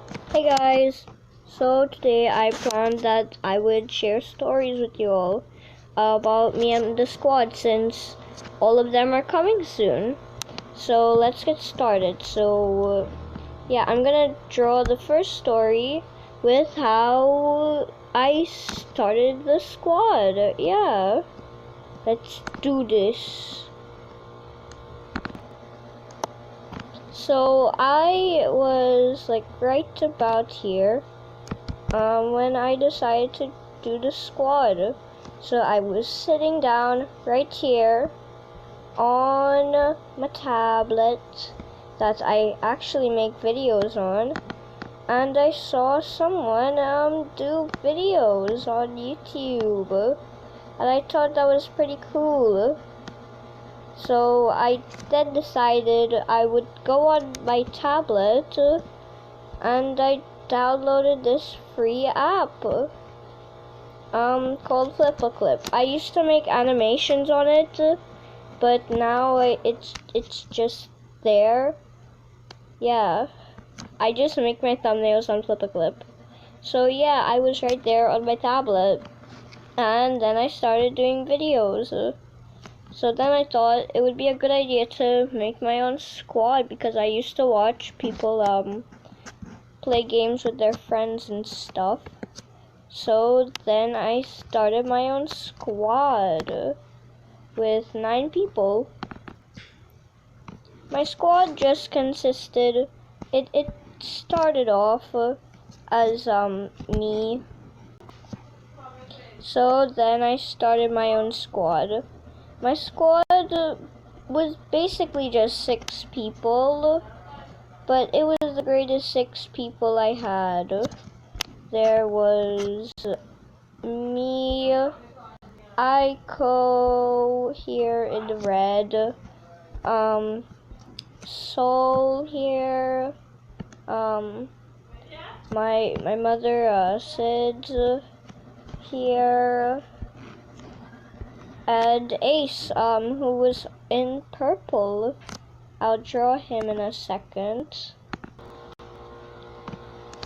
Hey guys, so today I planned that I would share stories with you all about me and the squad since all of them are coming soon. So let's get started. Yeah, I'm gonna draw the first story with how I started the squad. Yeah, let's do this. So I was like right about here when I decided to do the squad. So I was sitting down right here on my tablet that I actually make videos on, and I saw someone do videos on YouTube, and I thought that was pretty cool. So I then decided I would go on my tablet and I downloaded this free app called Flip-A-Clip. I used to make animations on it, but now it's just there. Yeah, I just make my thumbnails on Flip-A-Clip. So yeah, I was right there on my tablet, and then I started doing videos. So then I thought it would be a good idea to make my own squad because I used to watch people play games with their friends and stuff. So then I started my own squad with 9 people. My squad just consisted, it started off as me. So then I started my own squad. My squad was basically just 6 people, but it was the greatest 6 people I had. There was me, Aiko here in the red, Soul here, my mother, Sid here, and Ace, who was in purple. I'll draw him in a second.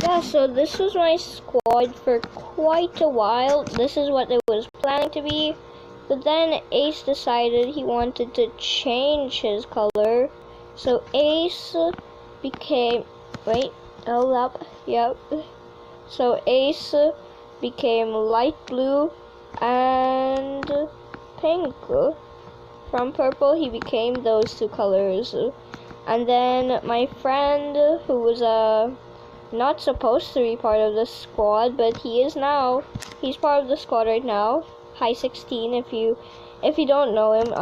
Yeah, so this was my squad for quite a while. This is what it was planning to be. But then Ace decided he wanted to change his color. So Ace became, hold up, yep. So Ace became light blue and pink. From purple, he became those 2 colors. And then my friend, who was not supposed to be part of the squad, but he is now. He's part of the squad right now. High 16. If you don't know him,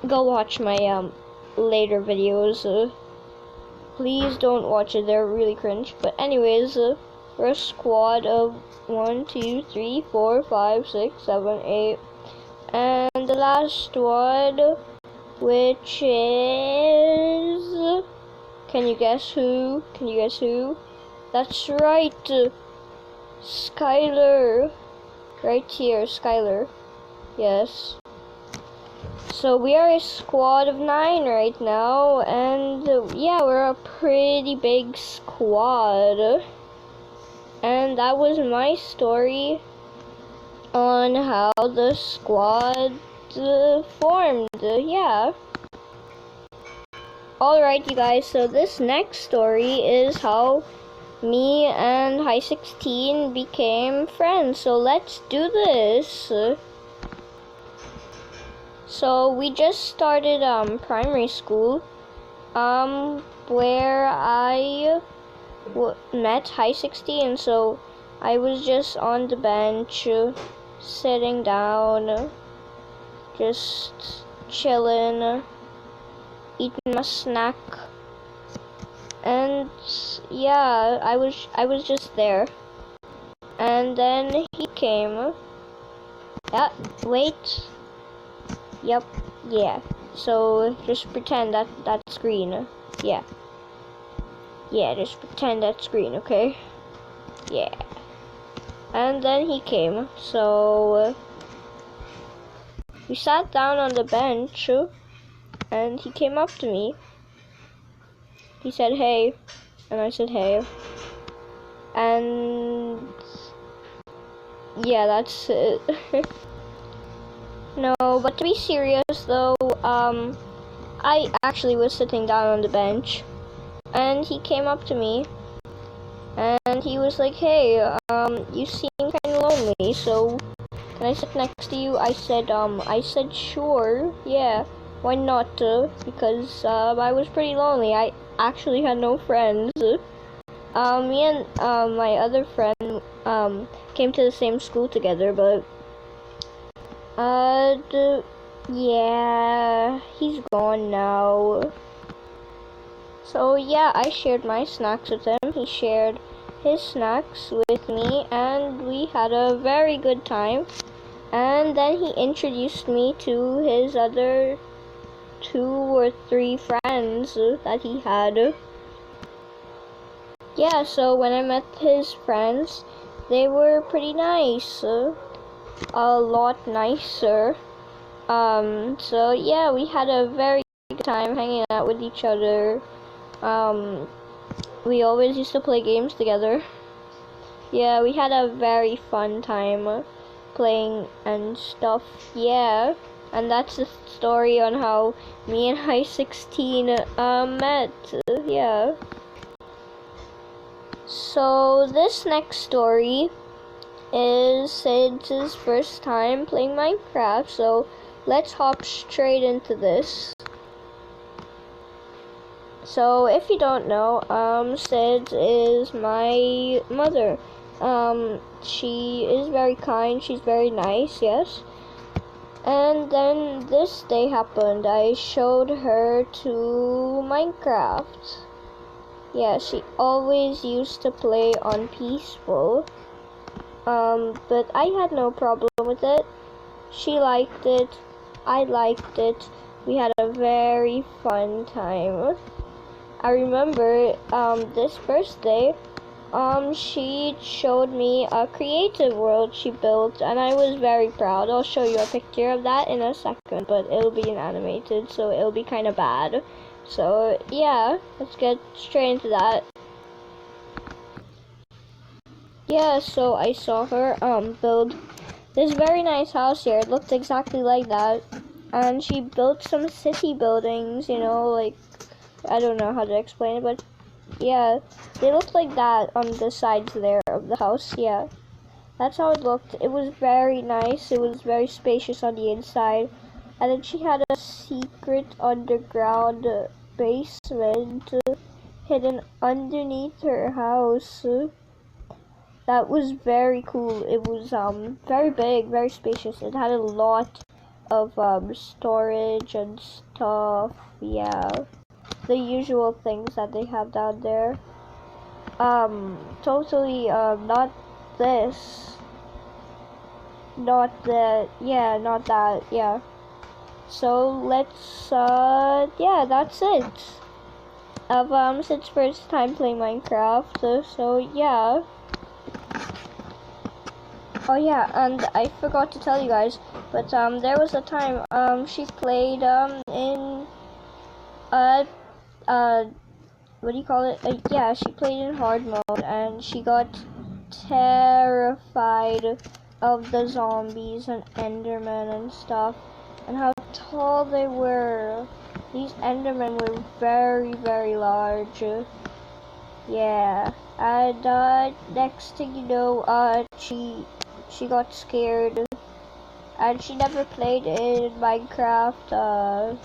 go watch my later videos. Please don't watch it; they're really cringe. But anyways, we're a squad of 1, 2, 3, 4, 5, 6, 7, 8. And the last one, which is, can you guess who? That's right, Skylar. Right here, Skylar. Yes. So we are a squad of 9 right now, and yeah, we're a pretty big squad. And that was my story on how the squad formed. Yeah. Alright, you guys, so this next story is how me and High 16 became friends. So let's do this. So we just started primary school, where I met High 16. So I was just on the bench, sitting down, just chilling, eating my snack, and yeah, I was just there. And then he came. Yeah, wait. Yep, yeah. So just pretend that's green. Yeah. Yeah, just pretend that's green, okay? Yeah. And then he came. So we sat down on the bench, and he came up to me. He said, "Hey," and I said, "Hey." And yeah, that's it. No, but to be serious though, I actually was sitting down on the bench, and he came up to me, and he was like, "Hey, you seem kind of lonely, so can I sit next to you?" I said, "Sure, yeah, why not?" Because I was pretty lonely. I actually had no friends. Me and my other friend came to the same school together, but yeah, he's gone now. So yeah, I shared my snacks with him. He shared his snacks with me, and we had a very good time. And then he introduced me to his other 2 or 3 friends that he had. Yeah, so when I met his friends, they were pretty nice. A lot nicer. So yeah, we had a very good time hanging out with each other. We always used to play games together. Yeah, we had a very fun time playing and stuff. Yeah, and that's the story on how me and High 16 met. Yeah. So this next story is Sid's first time playing Minecraft, so let's hop straight into this. So if you don't know, Sid is my mother. She is very kind, she's very nice, yes. And then this day happened. I showed her to Minecraft. Yeah, she always used to play on peaceful. But I had no problem with it. She liked it. I liked it. We had a very fun time. I remember this birthday, she showed me a creative world she built, and I was very proud. I'll show you a picture of that in a second, but it'll be an animated, so it'll be kind of bad. So yeah, let's get straight into that. Yeah, so I saw her build this very nice house here. It looked exactly like that, and she built some city buildings, you know, like, I don't know how to explain it, but yeah, they looked like that on the sides there of the house. Yeah, that's how it looked. It was very nice. It was very spacious on the inside, and then she had a secret underground basement hidden underneath her house. That was very cool. It was very big, very spacious. It had a lot of storage and stuff. Yeah, the usual things that they have down there. Totally not this, not that. Yeah, not that. Yeah. So let's yeah, that's it of Sid's first time playing Minecraft. So yeah. Oh yeah, and I forgot to tell you guys, but there was a time she played in what do you call it? Yeah, she played in hard mode, and she got terrified of the zombies and Endermen and stuff, and how tall they were. These Endermen were very, very large. Yeah, and next thing you know, she got scared, and she never played in Minecraft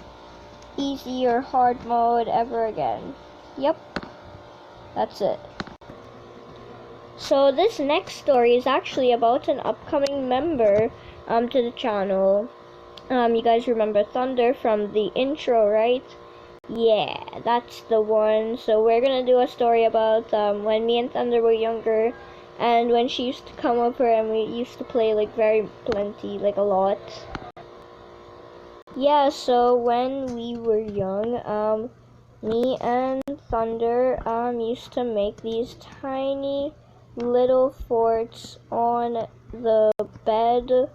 easy or hard mode ever again. Yep, that's it. So this next story is actually about an upcoming member to the channel. You guys remember Thunder from the intro, right? Yeah, that's the one. So we're gonna do a story about when me and Thunder were younger, and when she used to come over and we used to play like very plenty, like a lot. Yeah, so when we were young, me and Thunder used to make these tiny little forts on the bed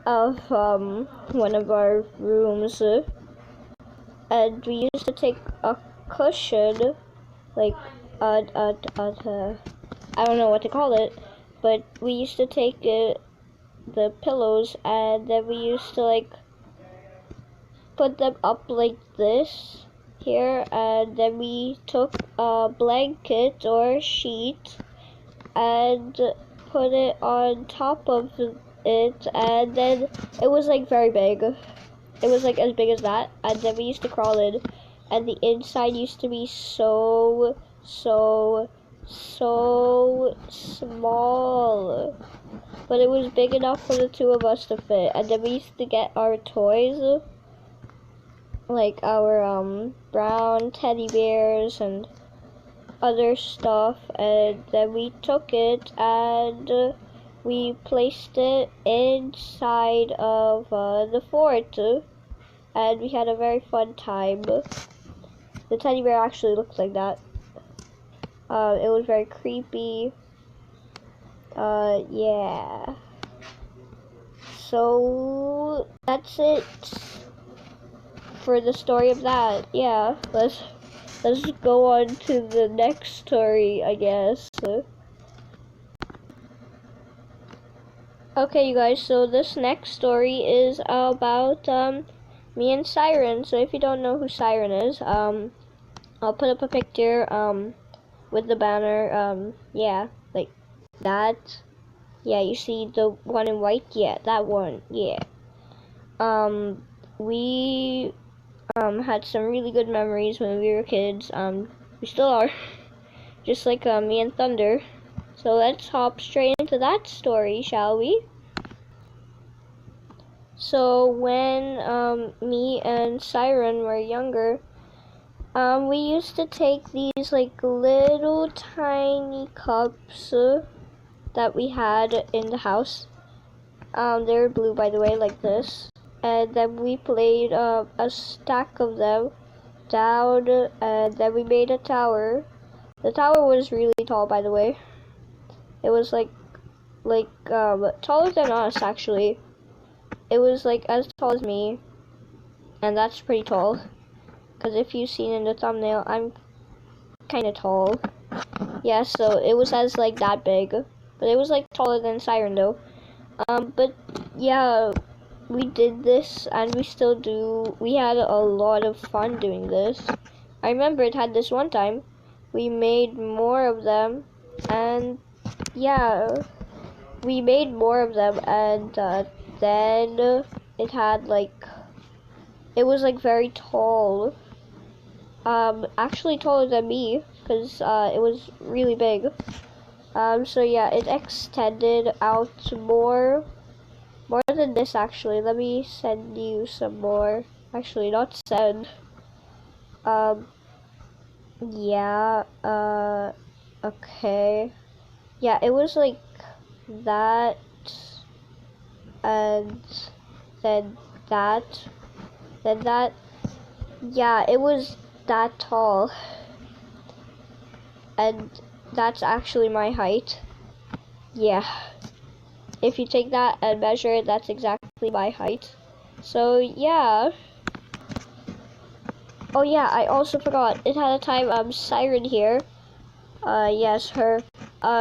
of one of our rooms, and we used to take a cushion, like a I don't know what to call it, but we used to take the pillows, and then we used to like put them up like this here, and then we took a blanket or sheet and put it on top of it, and then it was like very big. It was like as big as that, and then we used to crawl in, and the inside used to be so small, but it was big enough for the two of us to fit. And then we used to get our toys, like our brown teddy bears and other stuff, and then we took it and we placed it inside of the fort, and we had a very fun time. The teddy bear actually looked like that. It was very creepy. Yeah. So that's it for the story of that. Yeah, let's go on to the next story, I guess. Okay, you guys, so this next story is about me and Siren. So if you don't know who Siren is, I'll put up a picture with the banner, yeah, like that. Yeah, you see the one in white? Yeah, that one, yeah. We had some really good memories when we were kids. We still are, just like me and Thunder. So let's hop straight into that story, shall we? So when me and Siren were younger, we used to take these like little tiny cups that we had in the house. They were blue, by the way, like this. And then we played a stack of them down, and then we made a tower. The tower was really tall, by the way. It was like taller than us, actually. It was like as tall as me, and that's pretty tall. Because if you've seen in the thumbnail, I'm kind of tall. Yeah, so it was as like that big, but it was like taller than Siren though. But yeah, we did this, and we still do. We had a lot of fun doing this. I remember it had this one time. We made more of them, and yeah, we made more of them, and then it had like, it was like very tall. Actually taller than me, because it was really big. So yeah, it extended out more than this actually. Let me send you some more. Actually, not send. Yeah, okay. Yeah, it was like that, and then that, then that. Yeah, it was that tall. And that's actually my height. Yeah. If you take that and measure it, that's exactly my height. So, yeah. Oh, yeah, I also forgot. It had a time, Siren here. Yes, her.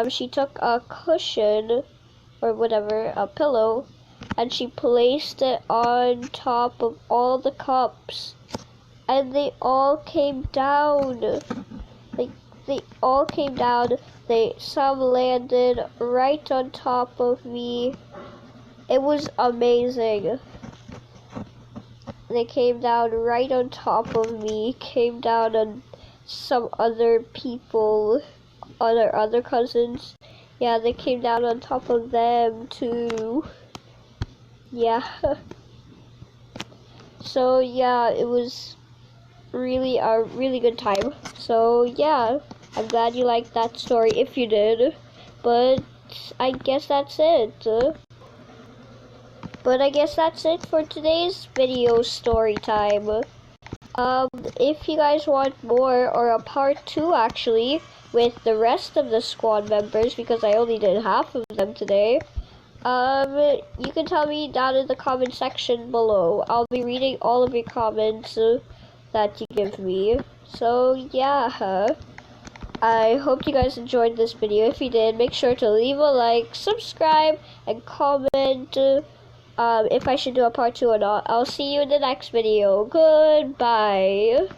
She took a cushion, or whatever, a pillow, and she placed it on top of all the cups. And they all came down. Like, they all came down. Some landed right on top of me. It was amazing. They came down right on top of me, came down on some other people, other cousins. Yeah, they came down on top of them too. Yeah. So yeah, it was really a really good time. So yeah, I'm glad you liked that story if you did. But I guess that's it. But I guess that's it for today's video story time. If you guys want more, or a part 2 actually, with the rest of the squad members, because I only did half of them today, you can tell me down in the comment section below. I'll be reading all of your comments that you give me. So yeah, I hope you guys enjoyed this video. If you did, make sure to leave a like, subscribe, and comment if I should do a part 2 or not. I'll see you in the next video. Goodbye.